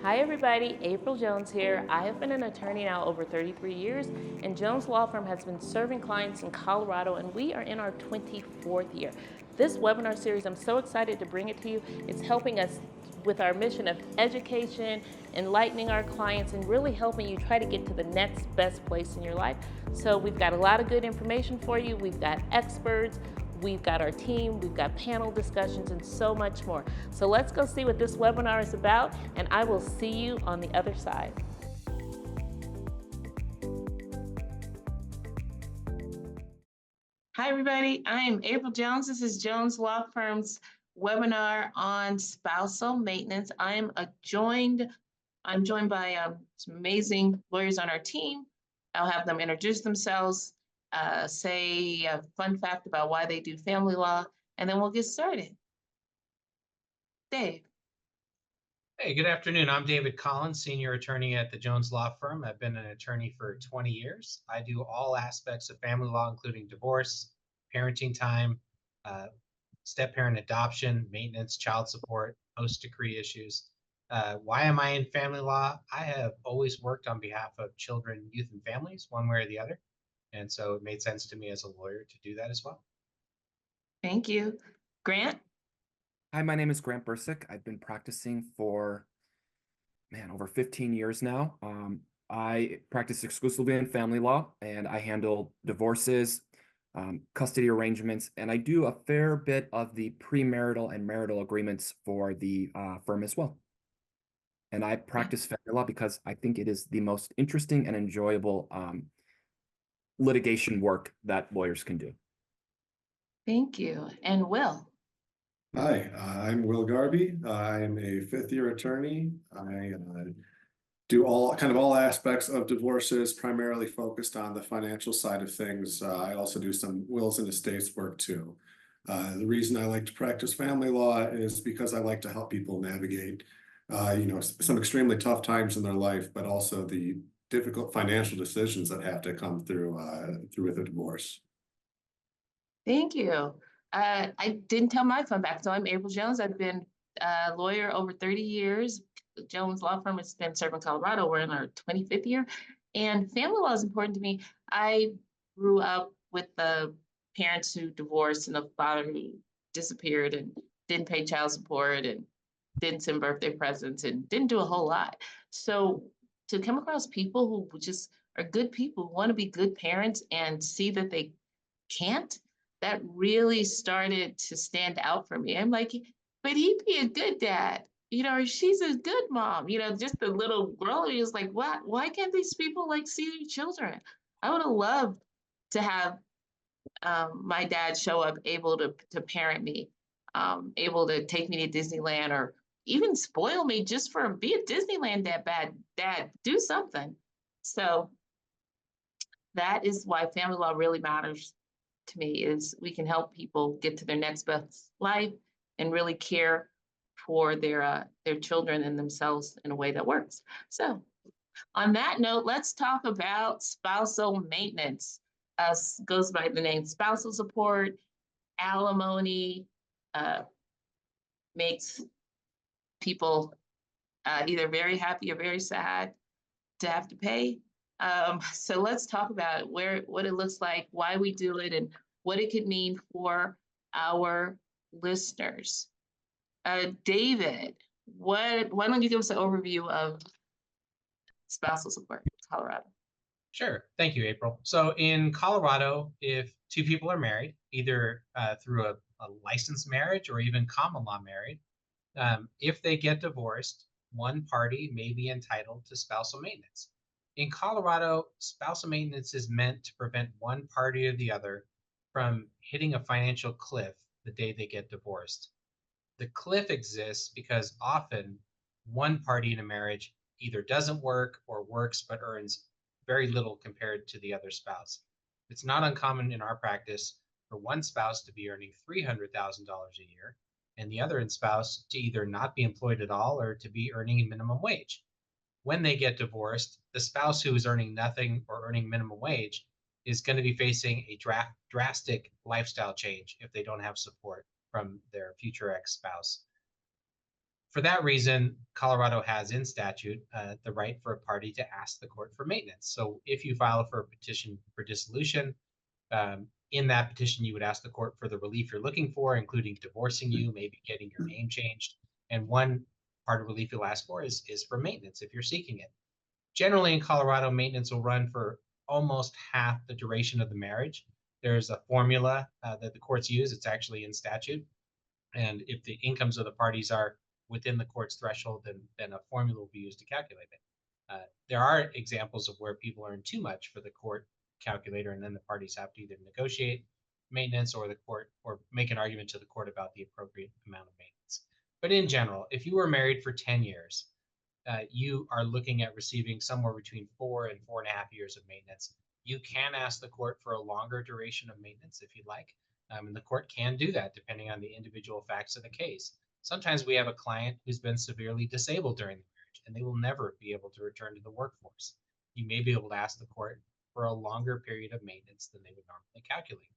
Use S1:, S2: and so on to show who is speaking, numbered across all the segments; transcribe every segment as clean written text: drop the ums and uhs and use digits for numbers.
S1: Hi everybody, April Jones here. I have been an attorney now over 33 years, and Jones Law Firm has been serving clients in Colorado, and we are in our 24th year. This webinar series, I'm so excited to bring it to you. It's helping us with our mission of education, enlightening our clients, and really helping you try to get to the next best place in your life. So we've got a lot of good information for you. We've got experts, we've got our team, we've got panel discussions, and so much more. So let's go see what this webinar is about, and I will see you on the other side. Hi everybody, I am April Jones. This is Jones Law Firm's webinar on spousal maintenance. I'm joined by some amazing lawyers on our team. I'll have them introduce themselves, say a fun fact about why they do family law, and then we'll get started. Dave.
S2: Hey, good afternoon. I'm David Collins, senior attorney at the Jones Law Firm. I've been an attorney for 20 years. I do all aspects of family law, including divorce, parenting time, step-parent adoption, maintenance, child support, post-decree issues. Why am I in family law? I have always worked on behalf of children, youth, and families, one way or the other. And so it made sense to me as a lawyer to do that as well.
S1: Thank you. Grant?
S3: Hi, my name is Grant Bursick. I've been practicing for, over 15 years now. I practice exclusively in family law, and I handle divorces, custody arrangements, and I do a fair bit of the premarital and marital agreements for the firm as well. And I practice family law because I think it is the most interesting and enjoyable litigation work that lawyers can do.
S1: Thank you. And Will?
S4: Hi, I'm Will Garby. I am a fifth-year attorney. I do all aspects of divorces, primarily focused on the financial side of things. I also do some wills and estates work too. The reason I like to practice family law is because I like to help people navigate, some extremely tough times in their life, but also the difficult financial decisions that have to come through with a divorce.
S1: Thank you. I didn't tell my fun fact. So I'm April Jones. I've been a lawyer over 30 years. Jones Law Firm has been serving Colorado. We're in our 25th year. And family law is important to me. I grew up with the parents who divorced and the father who disappeared and didn't pay child support and didn't send birthday presents and didn't do a whole lot. So to come across people who just are good people, who want to be good parents and see that they can't, that really started to stand out for me. I'm like, but he'd be a good dad, or she's a good mom, just the little girl is like, what? Why can't these people see their children? I would have loved to have my dad show up able to parent me, able to take me to Disneyland or even spoil me just for be a Disneyland dad, do something. So that is why family law really matters to me, is we can help people get to their next best life and really care for their children and themselves in a way that works. So on that note, let's talk about spousal maintenance. Goes by the name spousal support, alimony, makes people either very happy or very sad to have to pay. So let's talk about what it looks like, why we do it, and what it could mean for our listeners. David, why don't you give us an overview of spousal support in Colorado?
S2: Sure. Thank you, April. So in Colorado, if two people are married, either through a licensed marriage or even common law married, if they get divorced, one party may be entitled to spousal maintenance. In Colorado, spousal maintenance is meant to prevent one party or the other from hitting a financial cliff the day they get divorced. The cliff exists because often one party in a marriage either doesn't work or works but earns very little compared to the other spouse. It's not uncommon in our practice for one spouse to be earning $300,000 a year and the other spouse to either not be employed at all or to be earning minimum wage. When they get divorced, the spouse who is earning nothing or earning minimum wage is going to be facing a drastic lifestyle change if they don't have support from their future ex-spouse. For that reason, Colorado has in statute the right for a party to ask the court for maintenance. So if you file for a petition for dissolution, in that petition, you would ask the court for the relief you're looking for, including divorcing you, maybe getting your name changed. And one part of relief you'll ask for is for maintenance if you're seeking it. Generally in Colorado, maintenance will run for almost half the duration of the marriage. There's a formula that the courts use. It's actually in statute. And if the incomes of the parties are within the court's threshold, then a formula will be used to calculate it. There are examples of where people earn too much for the court calculator, and then the parties have to either negotiate maintenance or the court or make an argument to the court about the appropriate amount of maintenance. But in general, if you were married for 10 years, you are looking at receiving somewhere between 4 and 4.5 years of maintenance. You can ask the court for a longer duration of maintenance if you'd like, and the court can do that depending on the individual facts of the case. Sometimes we have a client who's been severely disabled during the marriage, and they will never be able to return to the workforce. You may be able to ask the court for a longer period of maintenance than they would normally calculate.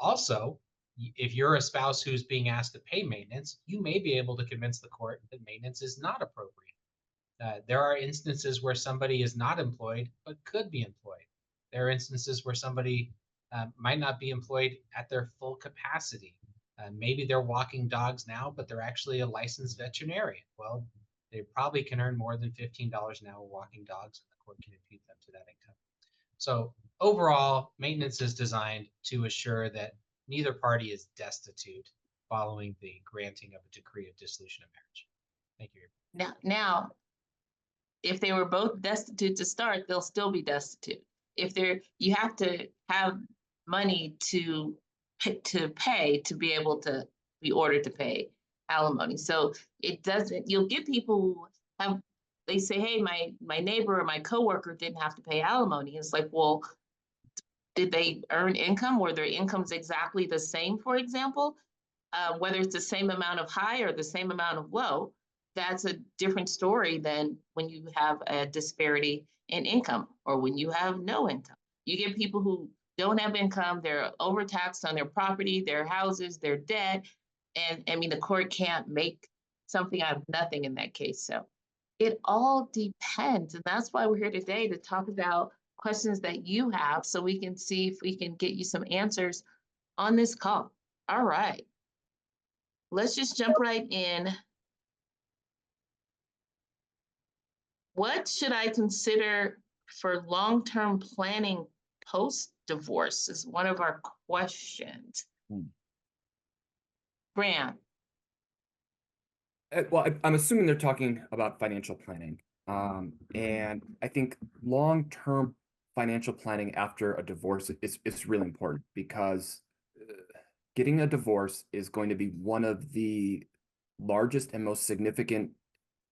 S2: Also, if you're a spouse who's being asked to pay maintenance, you may be able to convince the court that maintenance is not appropriate. There are instances where somebody is not employed but could be employed. There are instances where somebody might not be employed at their full capacity. Maybe they're walking dogs now, but they're actually a licensed veterinarian. Well, they probably can earn more than $15 an hour walking dogs, and the court can impute them to that income. So overall, maintenance is designed to assure that neither party is destitute following the granting of a decree of dissolution of marriage. Thank you.
S1: Now, if they were both destitute to start, they'll still be destitute. You have to have money to pay to be able to be ordered to pay alimony. So you'll get people who they say, hey, my neighbor or my coworker didn't have to pay alimony. It's like, well, did they earn income? Were their incomes exactly the same, for example? Whether it's the same amount of high or the same amount of low, that's a different story than when you have a disparity in income or when you have no income. You get people who don't have income, they're overtaxed on their property, their houses, their debt. And I mean, the court can't make something out of nothing in that case. So it all depends. And that's why we're here today to talk about questions that you have so we can see if we can get you some answers on this call. All right. Let's just jump right in. What should I consider for long-term planning post-divorce is one of our questions. Grant.
S3: Well, I'm assuming they're talking about financial planning. And I think long-term financial planning after a divorce is really important because getting a divorce is going to be one of the largest and most significant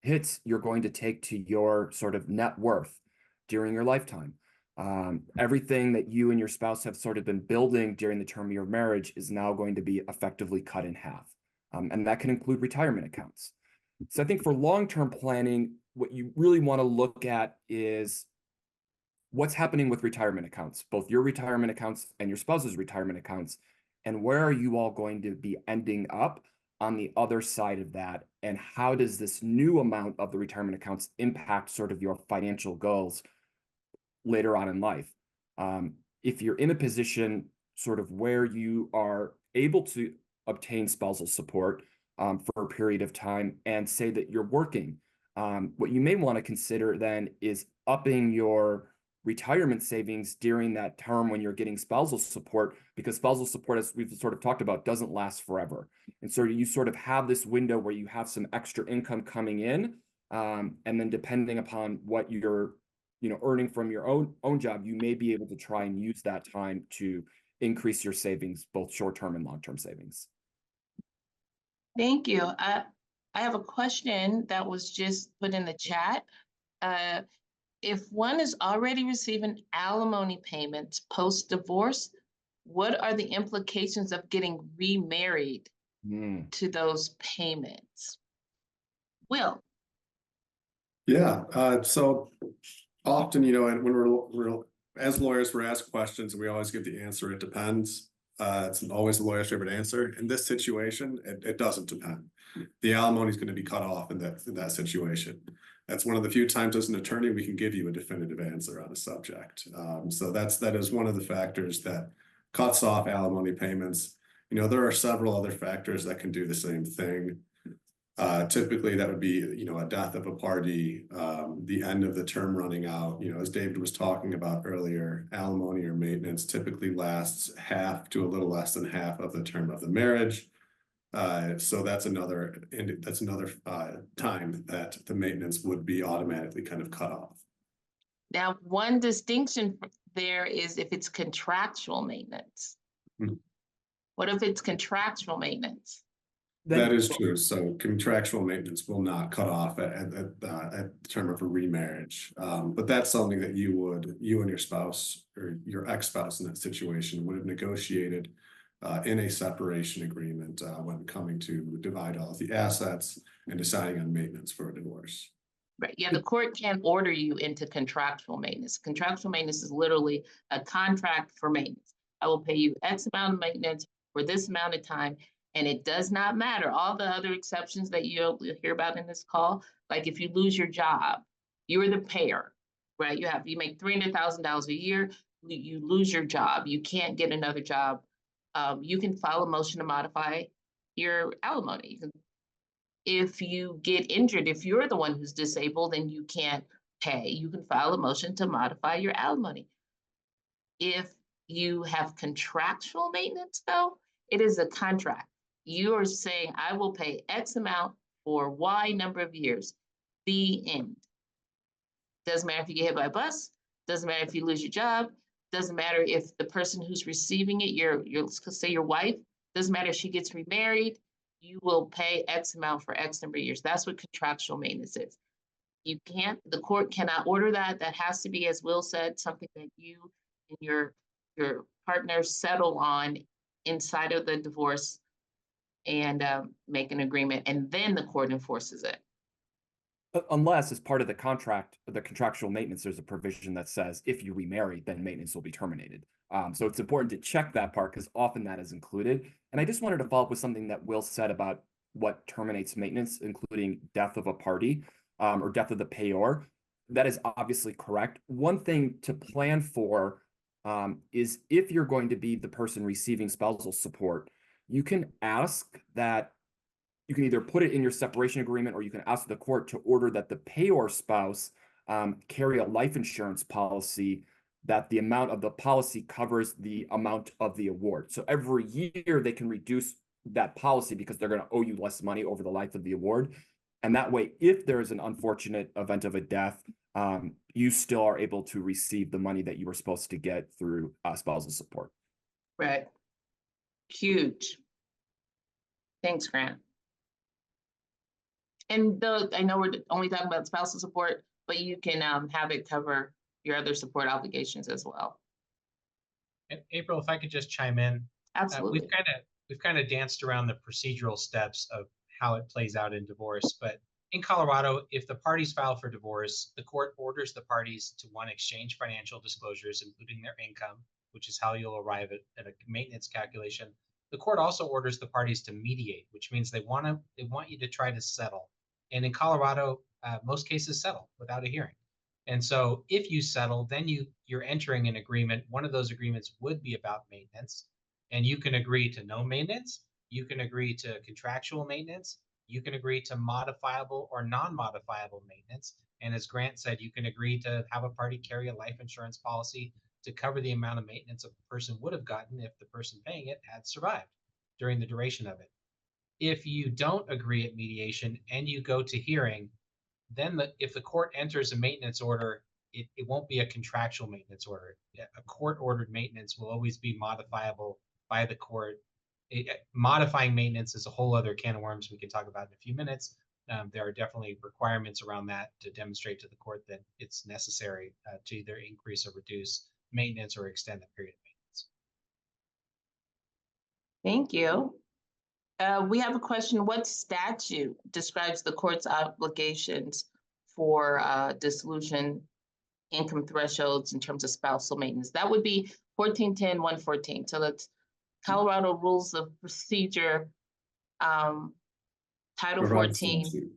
S3: hits you're going to take to your sort of net worth during your lifetime. Everything that you and your spouse have sort of been building during the term of your marriage is now going to be effectively cut in half. And that can include retirement accounts. So I think for long-term planning, what you really want to look at is what's happening with retirement accounts, both your retirement accounts and your spouse's retirement accounts, and where are you all going to be ending up on the other side of that, and how does this new amount of the retirement accounts impact sort of your financial goals later on in life? If you're in a position sort of where you are able to obtain spousal support for a period of time and say that you're working, what you may want to consider then is upping your retirement savings during that term when you're getting spousal support, because spousal support, as we've sort of talked about, doesn't last forever. And so you sort of have this window where you have some extra income coming in, and then depending upon what you're earning from your own job, you may be able to try and use that time to increase your savings, both short-term and long-term savings.
S1: Thank you. I have a question that was just put in the chat. If one is already receiving alimony payments post-divorce, what are the implications of getting remarried to those payments? Will?
S4: Yeah, so often, and when we're as lawyers, we're asked questions and we always get the answer, it depends. It's always the lawyer's favorite answer. In this situation, it doesn't depend. The alimony is going to be cut off in that situation. That's one of the few times as an attorney we can give you a definitive answer on a subject. So that is one of the factors that cuts off alimony payments. You know, there are several other factors that can do the same thing. Typically that would be, you know, a death of a party, the end of the term running out. You know, as David was talking about earlier, alimony or maintenance typically lasts half to a little less than half of the term of the marriage. So that's another time that the maintenance would be automatically kind of cut off.
S1: Now, one distinction there is if it's contractual maintenance.
S4: Hmm.
S1: What if it's contractual maintenance?
S4: That is true. So contractual maintenance will not cut off at the term of a remarriage. But that's something that you and your spouse or your ex-spouse in that situation would have negotiated in a separation agreement when coming to divide all of the assets and deciding on maintenance for a divorce.
S1: Right. Yeah, the court can't order you into contractual maintenance. Contractual maintenance is literally a contract for maintenance. I will pay you X amount of maintenance for this amount of time. And it does not matter. All the other exceptions that you'll hear about in this call, like if you lose your job, you're the payer, right? You make $300,000 a year, you lose your job, you can't get another job. You can file a motion to modify your alimony. If you get injured, if you're the one who's disabled and you can't pay, you can file a motion to modify your alimony. If you have contractual maintenance, though, it is a contract. You are saying, I will pay X amount for Y number of years. The end. Doesn't matter if you get hit by a bus, doesn't matter if you lose your job, doesn't matter if the person who's receiving it, let's say your wife, doesn't matter if she gets remarried, you will pay X amount for X number of years. That's what contractual maintenance is. The court cannot order that. That has to be, as Will said, something that you and your partner settle on inside of the divorce and make an agreement, and then the court enforces it.
S3: Unless as part of the contract, the contractual maintenance, there's a provision that says if you remarry, then maintenance will be terminated. So it's important to check that part because often that is included. And I just wanted to follow up with something that Will said about what terminates maintenance, including death of a party or death of the payor. That is obviously correct. One thing to plan for is if you're going to be the person receiving spousal support, you can ask that you can either put it in your separation agreement or you can ask the court to order that the payor spouse carry a life insurance policy that the amount of the policy covers the amount of the award. So every year they can reduce that policy because they're going to owe you less money over the life of the award. And that way, if there is an unfortunate event of a death, you still are able to receive the money that you were supposed to get through spousal support.
S1: Right. Huge. Thanks, Grant. And I know we're only talking about spousal support, but you can have it cover your other support obligations as well.
S2: And April, if I could just chime in.
S1: Absolutely.
S2: We've kind of danced around the procedural steps of how it plays out in divorce, but in Colorado, if the parties file for divorce, the court orders the parties to exchange financial disclosures, including their income, which is how you'll arrive at a maintenance calculation. The court also orders the parties to mediate, which means they want you to try to settle. And in Colorado, most cases settle without a hearing. And so if you settle, then you're entering an agreement. One of those agreements would be about maintenance. And you can agree to no maintenance. You can agree to contractual maintenance. You can agree to modifiable or non-modifiable maintenance. And as Grant said, you can agree to have a party carry a life insurance policy to cover the amount of maintenance a person would have gotten if the person paying it had survived during the duration of it. If you don't agree at mediation and you go to hearing, then if the court enters a maintenance order, it won't be a contractual maintenance order. A court-ordered maintenance will always be modifiable by the court. Modifying maintenance is a whole other can of worms we can talk about in a few minutes. There are definitely requirements around that to demonstrate to the court that it's necessary to either increase or reduce maintenance or extend the period of maintenance.
S1: Thank you. We have a question. What statute describes the court's obligations for dissolution income thresholds in terms of spousal maintenance? That would be 1410-114. So let's Colorado Rules of Procedure, Title
S4: Revised
S1: 14.
S4: statute.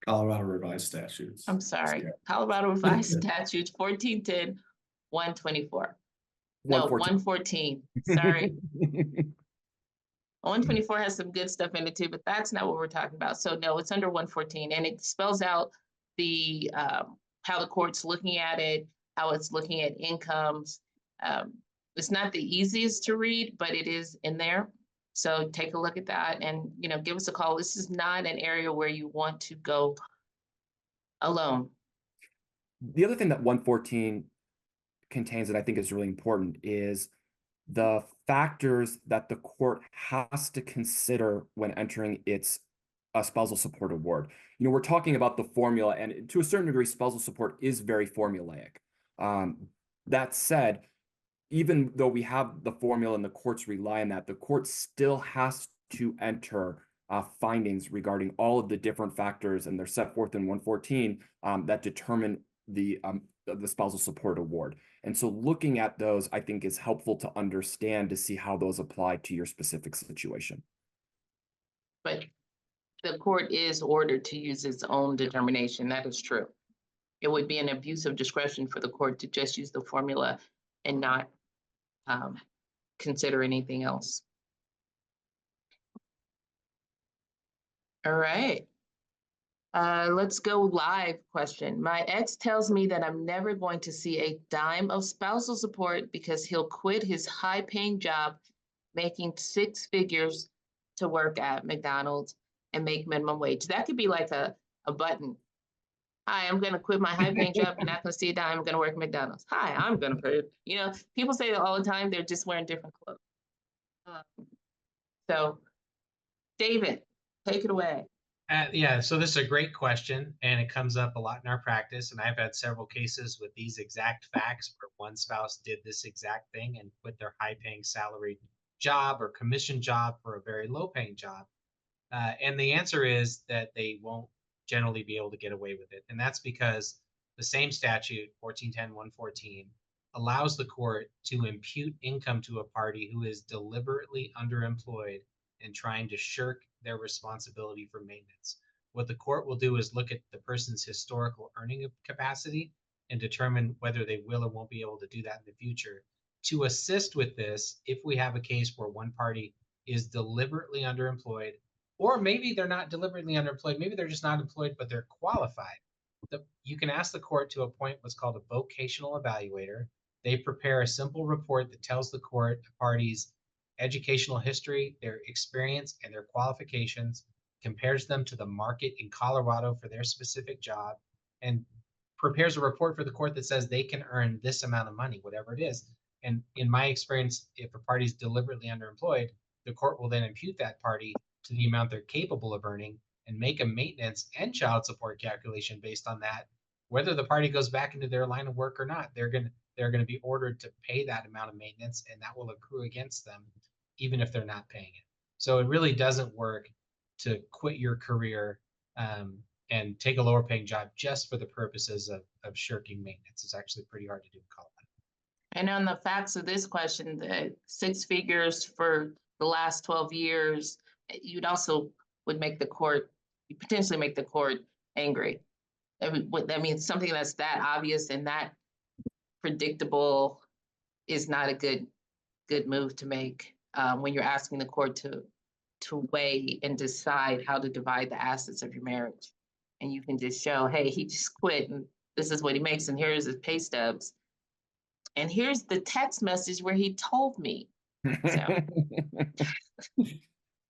S4: Colorado revised statutes.
S1: I'm sorry,
S4: Yeah.
S1: Colorado Revised Statutes 1410, 124. No, 114. Sorry. 124 has some good stuff in it too, but that's not what we're talking about. So no, it's under 114, and it spells out the how the court's looking at it, how it's looking at incomes. It's not the easiest to read, but it is in there. So take a look at that, and give us a call. This is not an area where you want to go alone.
S3: The other thing that 114 contains that I think is really important is the factors that the court has to consider when entering its spousal support award. We're talking about the formula, and to a certain degree, spousal support is very formulaic. That said, even though we have the formula and the courts rely on that, the court still has to enter findings regarding all of the different factors, and they're set forth in 114 that determine the spousal support award. And so looking at those, I think, is helpful to understand, to see how those apply to your specific situation.
S1: But the court is ordered to use its own determination. That is true. It would be an abuse of discretion for the court to just use the formula and not consider anything else. All right. Let's go live question. My ex tells me that I'm never going to see a dime of spousal support because he'll quit his high-paying job, making 6 figures to work at McDonald's and make minimum wage. That could be like a button. Hi, I'm going to quit my high-paying job. You're not going to see a dime. I'm going to work at McDonald's. Hi, I'm going to pay. People say that all the time. They're just wearing different clothes. So, David, take it away.
S2: Yeah, so this is a great question, and it comes up a lot in our practice. And I've had several cases with these exact facts where one spouse did this exact thing and quit their high-paying salaried job or commission job for a very low-paying job. And the answer is that they won't generally be able to get away with it. And that's because the same statute, 1410-114, allows the court to impute income to a party who is deliberately underemployed and trying to shirk their responsibility for maintenance. What the court will do is look at the person's historical earning capacity and determine whether they will or won't be able to do that in the future. To assist with this, if we have a case where one party is deliberately underemployed, or maybe they're not deliberately underemployed, maybe they're just not employed, but they're qualified, you can ask the court to appoint what's called a vocational evaluator. They prepare a simple report that tells the court the party's educational history, their experience, and their qualifications, compares them to the market in Colorado for their specific job, and prepares a report for the court that says they can earn this amount of money, whatever it is. And in my experience, if a party is deliberately underemployed, the court will then impute that party to the amount they're capable of earning and make a maintenance and child support calculation based on that. Whether the party goes back into their line of work or not, they're going to be ordered to pay that amount of maintenance, and that will accrue against them even if they're not paying it. So it really doesn't work to quit your career and take a lower paying job just for the purposes of shirking maintenance. It's actually pretty hard to do in Colorado.
S1: And on the facts of this question, the 6 figures for the last 12 years, you'd also would make the court, you potentially make the court angry. That means something that's that obvious and that predictable is not a good move to make when you're asking the court to weigh and decide how to divide the assets of your marriage. And you can just show, hey, he just quit and this is what he makes, and here's his pay stubs. And here's the text message where he told me. So.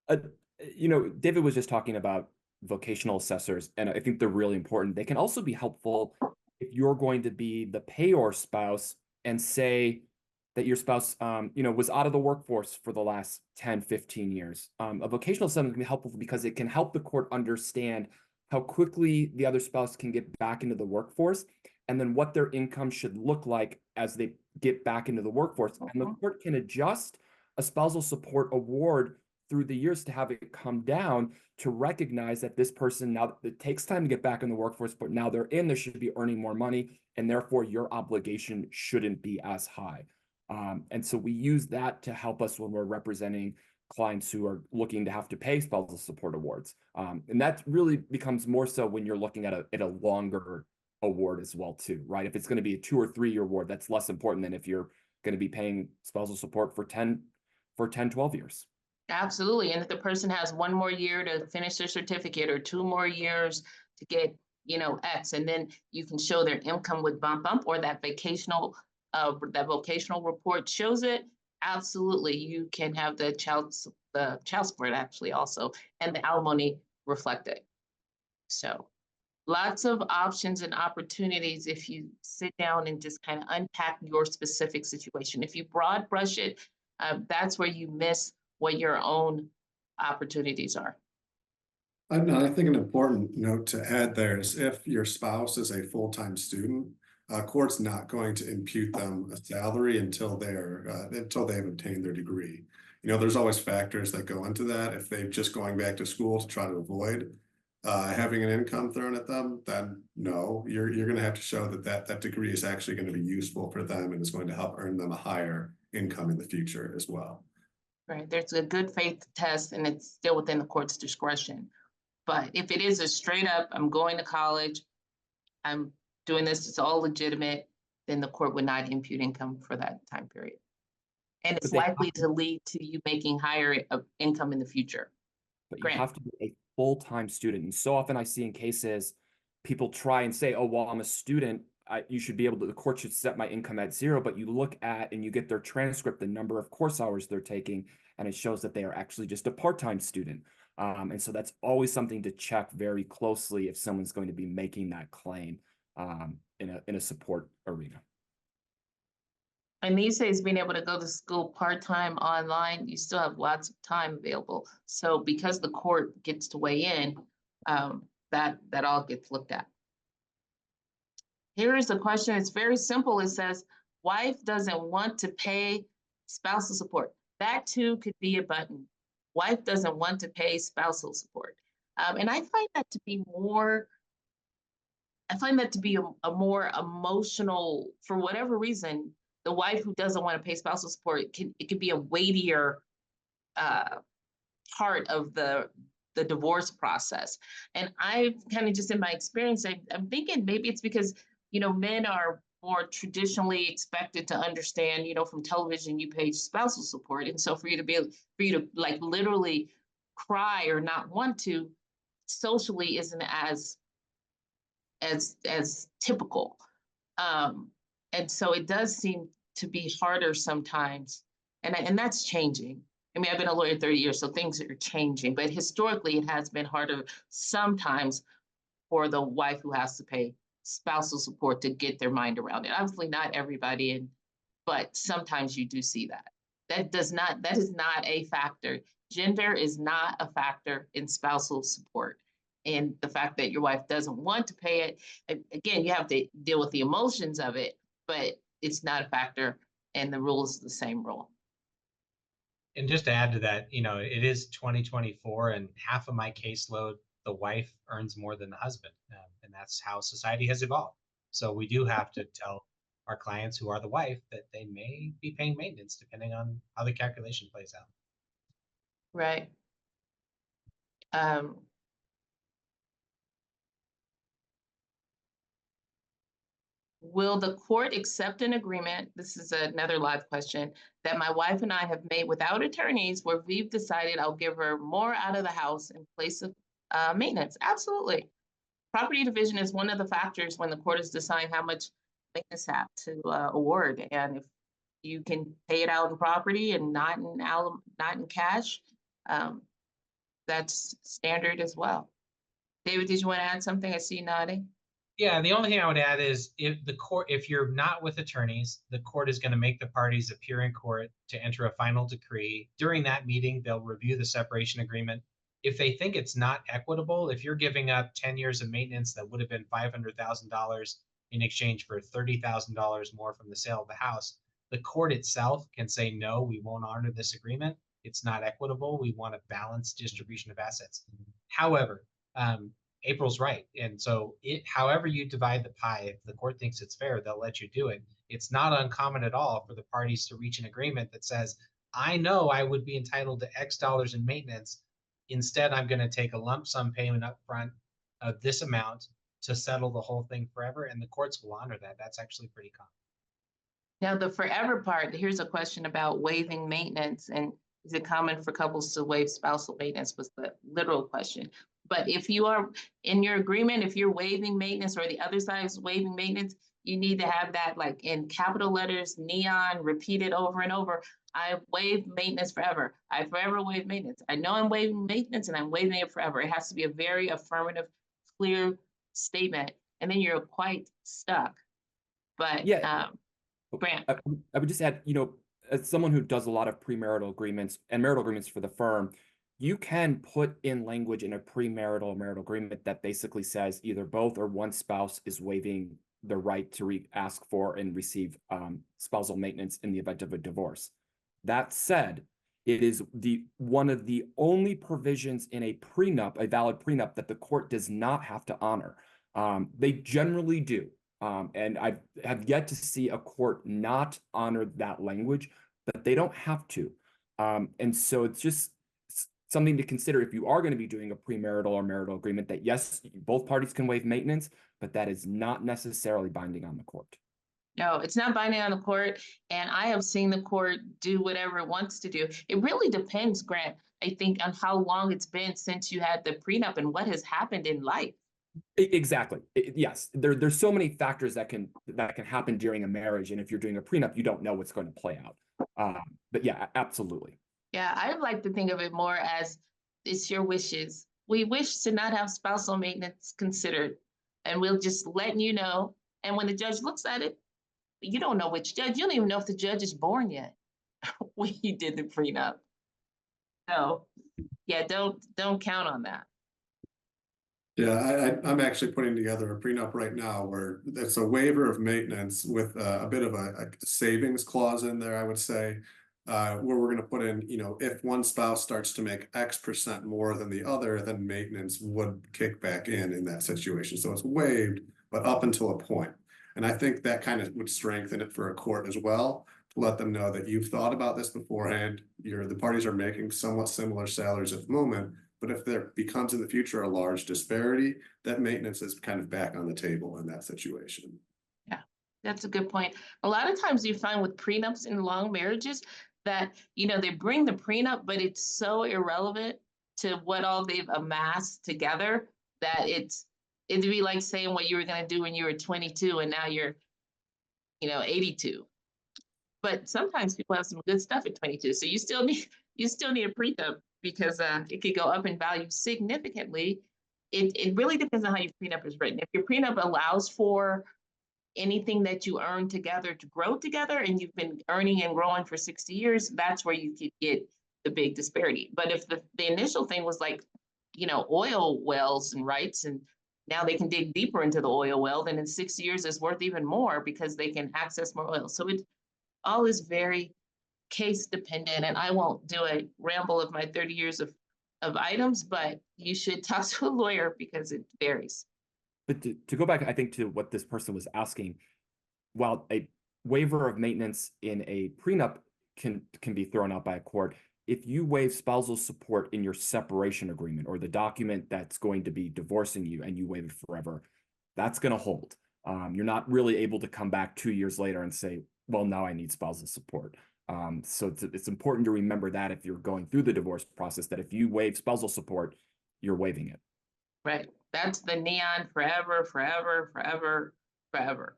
S3: David was just talking about vocational assessors, and I think they're really important. They can also be helpful if you're going to be the payor spouse and say that your spouse, was out of the workforce for the last 10, 15 years. A vocational assessment can be helpful because it can help the court understand how quickly the other spouse can get back into the workforce, and then what their income should look like as they get back into the workforce. And the court can adjust a spousal support award through the years to have it come down, to recognize that this person, now it takes time to get back in the workforce, but now they should be earning more money, and therefore your obligation shouldn't be as high. And so we use that to help us when we're representing clients who are looking to have to pay spousal support awards. And that really becomes more so when you're looking at a longer award as well too, right? If it's going to be a 2 or 3 year award, that's less important than if you're going to be paying spousal support for 10, 12 years.
S1: Absolutely. And if the person has 1 more year to finish their certificate or 2 more years to get, X, and then you can show their income would bump up, or that vocational report shows it. Absolutely. You can have the child support actually also, and the alimony reflected. So lots of options and opportunities if you sit down and just kind of unpack your specific situation. If you broad brush it, that's where you miss what your own opportunities are.
S4: I think an important note to add there is if your spouse is a full-time student, court's not going to impute them a salary until they've obtained their degree. There's always factors that go into that. If they're just going back to school to try to avoid having an income thrown at them, then no, you're going to have to show that degree is actually going to be useful for them and is going to help earn them a higher income in the future as well.
S1: Right. There's a good faith test, and it's still within the court's discretion. But if it is a straight up, I'm going to college, I'm doing this, it's all legitimate, then the court would not impute income for that time period. And it's likely to lead to you making higher income in the future.
S3: But you have to be a full-time student. And so often I see in cases, people try and say, oh, well, I'm a student, you should be able to, the court should set my income at 0, but you look at and you get their transcript, the number of course hours they're taking, and it shows that they are actually just a part-time student. And so that's always something to check very closely if someone's going to be making that claim in a support arena.
S1: And these days, being able to go to school part-time online, you still have lots of time available. So because the court gets to weigh in, that all gets looked at. Here is the question. It's very simple. It says, wife doesn't want to pay spousal support. That too could be a button. Wife doesn't want to pay spousal support. And I find that to be more, a more emotional, for whatever reason, the wife who doesn't want to pay spousal support, it can be a weightier part of the divorce process. And I've kind of just in my experience, I'm thinking maybe it's because, men are more traditionally expected to understand, from television, you pay spousal support. And so for you to like literally cry or not want to, socially isn't as typical. And so it does seem to be harder sometimes. And that's changing. I mean, I've been a lawyer 30 years, so things are changing, but historically it has been harder sometimes for the wife who has to pay spousal support to get their mind around it. Obviously not everybody, but sometimes you do see that. That is not a factor. Gender is not a factor in spousal support. And the fact that your wife doesn't want to pay it, again, you have to deal with the emotions of it, but it's not a factor, and the rule is the same rule.
S2: And just to add to that, it is 2024, and half of my caseload, the wife earns more than the husband, and that's how society has evolved. So we do have to tell our clients who are the wife that they may be paying maintenance depending on how the calculation plays out.
S1: Right. Will the court accept an agreement? This is another live question that my wife and I have made without attorneys, where we've decided I'll give her more out of the house in place of maintenance. Absolutely. Property division is one of the factors when the court is deciding how much maintenance have to award. And if you can pay it out in property and not in cash, that's standard as well. David, did you want to add something? I see you nodding.
S2: Yeah, the only thing I would add is if you're not with attorneys, the court is going to make the parties appear in court to enter a final decree. During that meeting, they'll review the separation agreement. If they think it's not equitable, if you're giving up 10 years of maintenance that would have been $500,000 in exchange for $30,000 more from the sale of the house, the court itself can say, no, we won't honor this agreement. It's not equitable. We want a balanced distribution of assets. However, April's right. And so however you divide the pie, if the court thinks it's fair, they'll let you do it. It's not uncommon at all for the parties to reach an agreement that says, I know I would be entitled to X dollars in maintenance. Instead, I'm going to take a lump sum payment up front of this amount to settle the whole thing forever. And the courts will honor that. That's actually pretty common.
S1: Now, the forever part, here's a question about waiving maintenance, and is it common for couples to waive spousal maintenance was the literal question. But if you are in your agreement, if you're waiving maintenance or the other side is waiving maintenance, you need to have that like in capital letters, neon, repeated over and over. I waive maintenance forever. I forever waive maintenance. I know I'm waiving maintenance and I'm waiving it forever. It has to be a very affirmative, clear statement, and then you're quite stuck. But
S3: Yeah.
S1: Grant.
S3: I would just add, as someone who does a lot of premarital agreements and marital agreements for the firm, you can put in language in a premarital or marital agreement that basically says either both or one spouse is waiving the right to ask for and receive spousal maintenance in the event of a divorce. That said, it is one of the only provisions in a prenup, a valid prenup, that the court does not have to honor. They generally do. And I have yet to see a court not honor that language, but they don't have to. And so it's just something to consider if you are going to be doing a premarital or marital agreement, that yes, both parties can waive maintenance, but that is not necessarily binding on the court.
S1: No, it's not binding on the court. And I have seen the court do whatever it wants to do. It really depends, Grant, I think, on how long it's been since you had the prenup and what has happened in life.
S3: Exactly. Yes, there's so many factors that can happen during a marriage, and if you're doing a prenup, you don't know what's going to play out. But yeah, absolutely.
S1: Yeah, I like to think of it more as it's your wishes. We wish to not have spousal maintenance considered, and we'll just letting you know. And when the judge looks at it, you don't know which judge. You don't even know if the judge is born yet when you did the prenup. So yeah, don't count on that.
S4: Yeah, I'm actually putting together a prenup right now where it's a waiver of maintenance with a bit of a savings clause in there, I would say, where we're going to put in, if one spouse starts to make X% more than the other, then maintenance would kick back in that situation. So it's waived, but up until a point. And I think that kind of would strengthen it for a court as well, to let them know that you've thought about this beforehand. The parties are making somewhat similar salaries at the moment. But if there becomes in the future a large disparity, that maintenance is kind of back on the table in that situation.
S1: Yeah, that's a good point. A lot of times you find with prenups in long marriages that, they bring the prenup, but it's so irrelevant to what all they've amassed together that it'd be like saying what you were going to do when you were 22 and now you're, 82. But sometimes people have some good stuff at 22. So you still need a prenup because it could go up in value significantly. It really depends on how your prenup is written. If your prenup allows for anything that you earn together to grow together and you've been earning and growing for 60 years, that's where you could get the big disparity. But if the initial thing was like, oil wells and rights, and now they can dig deeper into the oil well, then in 6 years it's worth even more because they can access more oil. So it all is very case dependent, and I won't do a ramble of my 30 years of items, but you should talk to a lawyer because it varies.
S3: But to go back, I think, to what this person was asking, while a waiver of maintenance in a prenup can be thrown out by a court, if you waive spousal support in your separation agreement or the document that's going to be divorcing you and you waive it forever, that's going to hold. You're not really able to come back 2 years later and say, well, now I need spousal support. So it's important to remember that if you're going through the divorce process, that if you waive spousal support, you're waiving it.
S1: Right. That's the neon forever, forever, forever, forever.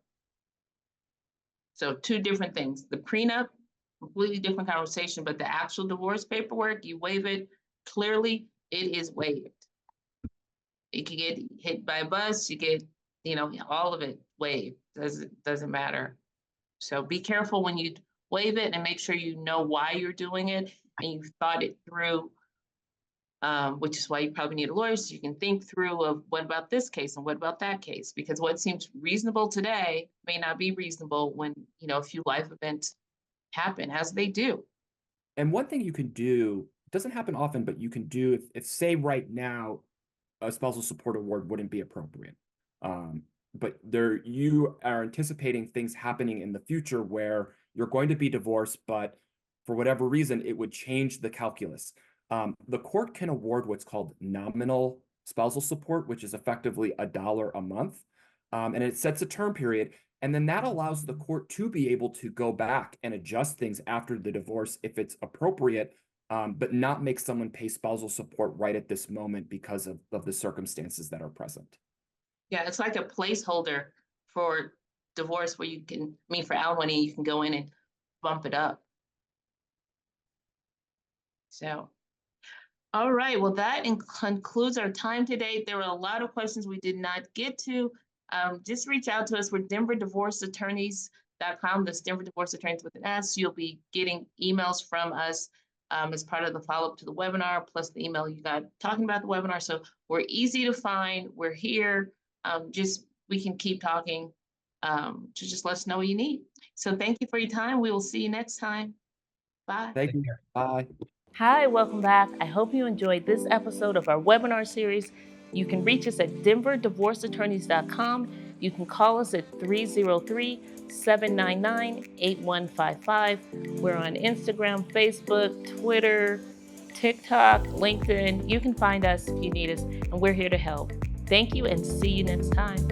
S1: So two different things. The prenup, completely different conversation, but the actual divorce paperwork, you waive it clearly, it is waived. You can get hit by a bus, you get, all of it waived. Doesn't matter. So be careful when you waive it and make sure you know why you're doing it and you've thought it through, which is why you probably need a lawyer so you can think through of what about this case and what about that case, because what seems reasonable today may not be reasonable when, a few life events happen, as they do.
S3: And one thing you can do, doesn't happen often, but you can do, if say right now a spousal support award wouldn't be appropriate. But you are anticipating things happening in the future where you're going to be divorced, but for whatever reason, it would change the calculus. The court can award what's called nominal spousal support, which is effectively $1 a month. And it sets a term period. And then that allows the court to be able to go back and adjust things after the divorce if it's appropriate, but not make someone pay spousal support right at this moment because of the circumstances that are present.
S1: Yeah, it's like a placeholder for divorce where you can, for alimony, you can go in and bump it up. So, all right, well, that concludes our time today. There were a lot of questions we did not get to. Just reach out to us. We're denverdivorceattorneys.com. That's Denver Divorce Attorneys with an S. You'll be getting emails from us as part of the follow-up to the webinar, plus the email you got talking about the webinar. So we're easy to find. We're here. We can keep talking to just let us know what you need. So thank you for your time. We will see you next time. Bye.
S3: Thank you. Bye.
S1: Hi, welcome back. I hope you enjoyed this episode of our webinar series. You can reach us at denverdivorceattorneys.com. You can call us at 303-799-8155. We're on Instagram, Facebook, Twitter, TikTok, LinkedIn. You can find us if you need us, and we're here to help. Thank you, and see you next time.